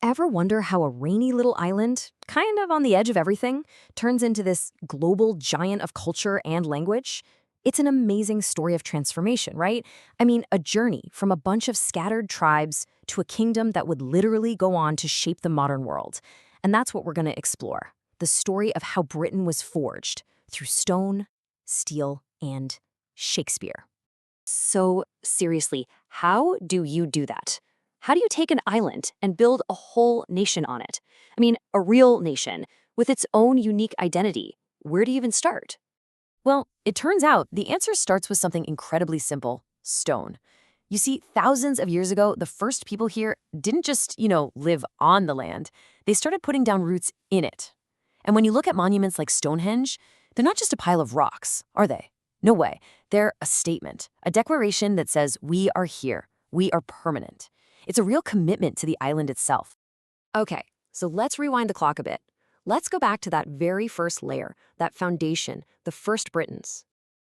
ever wonder how a rainy little island, kind of on the edge of everything, turns into this global giant of culture and language? It's an amazing story of transformation, right? I mean, a journey from a bunch of scattered tribes to a kingdom that would literally go on to shape the modern world. And that's what we're going to explore. The story of how Britain was forged through stone, steel, and Shakespeare. So seriously, how do you do that? How do you take an island and build a whole nation on it? I mean, a real nation with its own unique identity. Where do you even start? Well, it turns out the answer starts with something incredibly simple: stone. You see, thousands of years ago, the first people here didn't just, live on the land. They started putting down roots in it. And when you look at monuments like Stonehenge, they're not just a pile of rocks, are they? No way. They're a statement, a declaration that says, we are here, we are permanent. It's a real commitment to the island itself. Okay, so let's rewind the clock a bit. Let's go back to that very first layer, that foundation, the first Britons.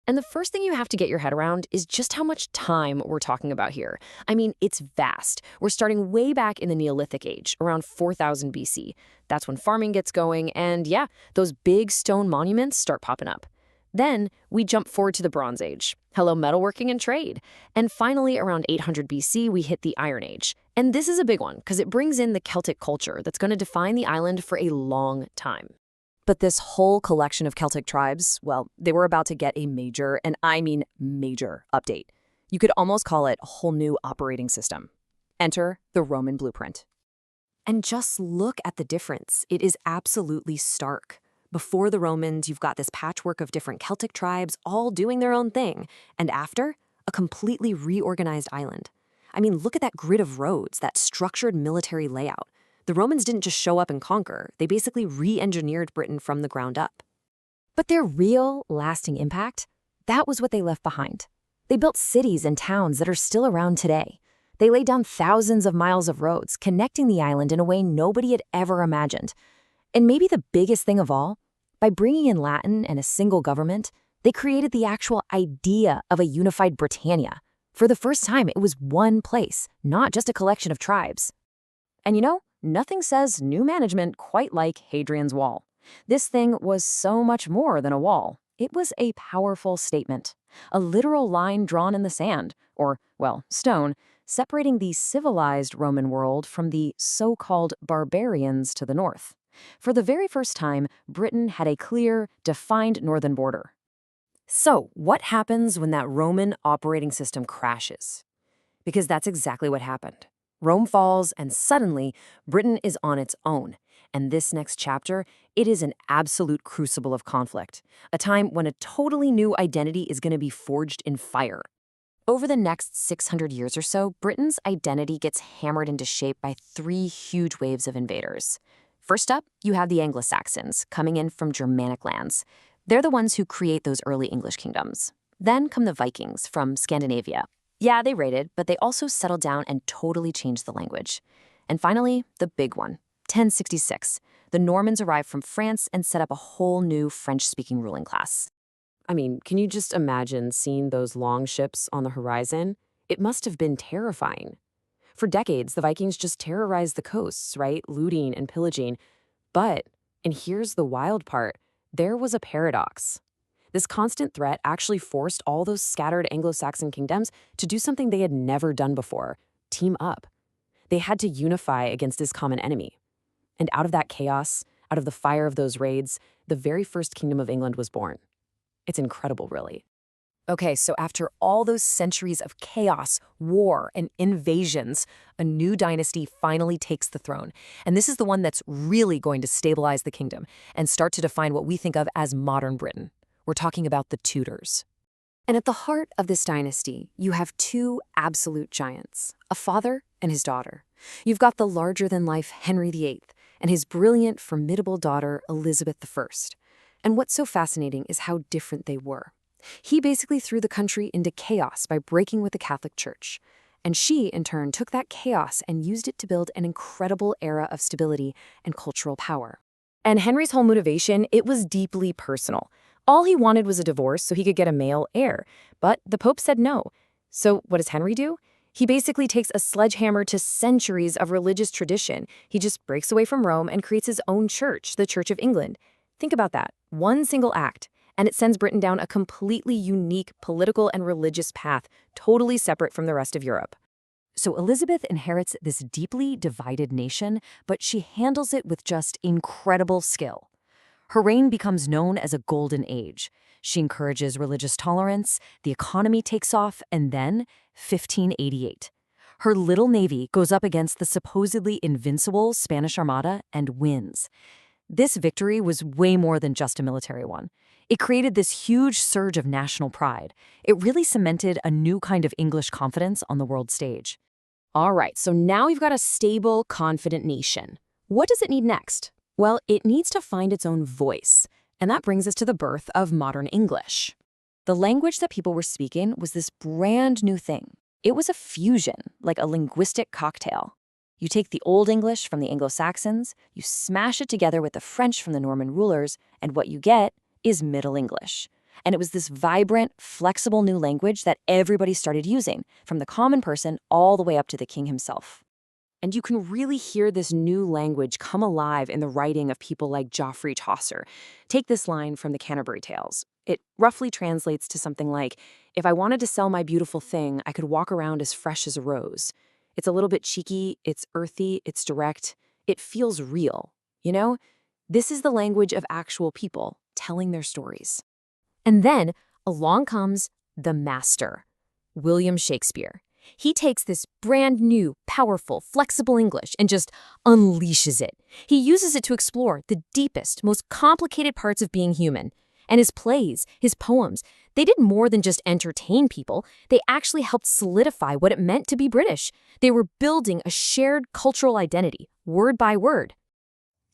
And the first thing you have to get your head around is just how much time we're talking about here. I mean, it's vast. We're starting way back in the Neolithic age, around 4000 BC. That's when farming gets going, and yeah, those big stone monuments start popping up. Then we jump forward to the Bronze Age. Hello, metalworking and trade. And finally, around 800 BC, we hit the Iron Age. And this is a big one because it brings in the Celtic culture that's going to define the island for a long time. But this whole collection of Celtic tribes, well, they were about to get a major, and I mean major, update. You could almost call it a whole new operating system. Enter the Roman blueprint. And just look at the difference. It is absolutely stark. Before the Romans, you've got this patchwork of different Celtic tribes all doing their own thing. And after, a completely reorganized island. I mean, look at that grid of roads, that structured military layout. The Romans didn't just show up and conquer. They basically re-engineered Britain from the ground up. But their real, lasting impact, that was what they left behind. They built cities and towns that are still around today. They laid down thousands of miles of roads, connecting the island in a way nobody had ever imagined. And maybe the biggest thing of all, by bringing in Latin and a single government, they created the actual idea of a unified Britannia. For the first time, it was one place, not just a collection of tribes. And nothing says new management quite like Hadrian's Wall. This thing was so much more than a wall. It was a powerful statement, a literal line drawn in the sand, or, well, stone, separating the civilized Roman world from the so-called barbarians to the north. For the very first time, Britain had a clear, defined northern border. So, what happens when that Roman operating system crashes? Because that's exactly what happened. Rome falls, and suddenly, Britain is on its own. And this next chapter, it is an absolute crucible of conflict, a time when a totally new identity is going to be forged in fire. Over the next 600 years or so, Britain's identity gets hammered into shape by three huge waves of invaders. First up, you have the Anglo-Saxons coming in from Germanic lands. They're the ones who create those early English kingdoms. Then come the Vikings from Scandinavia. Yeah, they raided, but they also settled down and totally changed the language. And finally, the big one, 1066. The Normans arrived from France and set up a whole new French-speaking ruling class. I mean, can you just imagine seeing those long ships on the horizon? It must have been terrifying. For decades, the Vikings just terrorized the coasts, right? Looting and pillaging. But, and here's the wild part, there was a paradox. This constant threat actually forced all those scattered Anglo-Saxon kingdoms to do something they had never done before: team up. They had to unify against this common enemy. And out of that chaos, out of the fire of those raids, the very first kingdom of England was born. It's incredible, really. Okay, so after all those centuries of chaos, war, and invasions, a new dynasty finally takes the throne. And this is the one that's really going to stabilize the kingdom and start to define what we think of as modern Britain. We're talking about the Tudors. And at the heart of this dynasty, you have two absolute giants, a father and his daughter. You've got the larger-than-life Henry VIII and his brilliant, formidable daughter, Elizabeth I. And what's so fascinating is how different they were. He basically threw the country into chaos by breaking with the Catholic Church. And she, in turn, took that chaos and used it to build an incredible era of stability and cultural power. And Henry's whole motivation, it was deeply personal. All he wanted was a divorce so he could get a male heir. But the Pope said no. So what does Henry do? He basically takes a sledgehammer to centuries of religious tradition. He just breaks away from Rome and creates his own church, the Church of England. Think about that. One single act, and it sends Britain down a completely unique political and religious path, totally separate from the rest of Europe. So Elizabeth inherits this deeply divided nation, but she handles it with just incredible skill. Her reign becomes known as a golden age. She encourages religious tolerance, the economy takes off, and then 1588. Her little navy goes up against the supposedly invincible Spanish Armada and wins. This victory was way more than just a military one. It created this huge surge of national pride. It really cemented a new kind of English confidence on the world stage. All right, so now we've got a stable, confident nation. What does it need next? Well, it needs to find its own voice, and that brings us to the birth of modern English. The language that people were speaking was this brand new thing. It was a fusion, like a linguistic cocktail. You take the Old English from the Anglo-Saxons, you smash it together with the French from the Norman rulers, and what you get is Middle English. And it was this vibrant, flexible new language that everybody started using, from the common person all the way up to the king himself. And you can really hear this new language come alive in the writing of people like Geoffrey Chaucer. Take this line from the Canterbury Tales. It roughly translates to something like, "If I wanted to sell my beautiful thing, I could walk around as fresh as a rose." It's a little bit cheeky, it's earthy, it's direct. It feels real, you know? This is the language of actual people telling their stories. And then along comes the master, William Shakespeare. He takes this brand new, powerful, flexible English and just unleashes it. He uses it to explore the deepest, most complicated parts of being human. And his plays, his poems, they did more than just entertain people. They actually helped solidify what it meant to be British. They were building a shared cultural identity, word by word.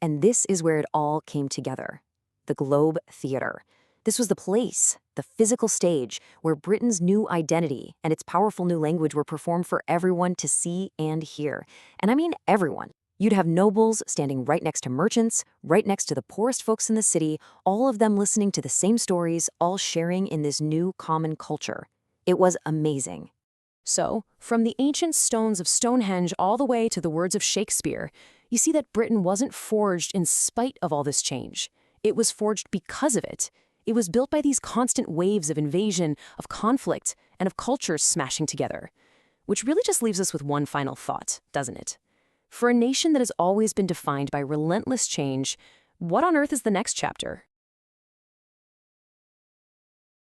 And this is where it all came together. The Globe Theatre. This was the place, the physical stage, where Britain's new identity and its powerful new language were performed for everyone to see and hear. And I mean everyone. You'd have nobles standing right next to merchants, right next to the poorest folks in the city, all of them listening to the same stories, all sharing in this new common culture. It was amazing. So, from the ancient stones of Stonehenge all the way to the words of Shakespeare, you see that Britain wasn't forged in spite of all this change. It was forged because of it. It was built by these constant waves of invasion, of conflict, and of cultures smashing together. Which really just leaves us with one final thought, doesn't it? For a nation that has always been defined by relentless change, what on earth is the next chapter?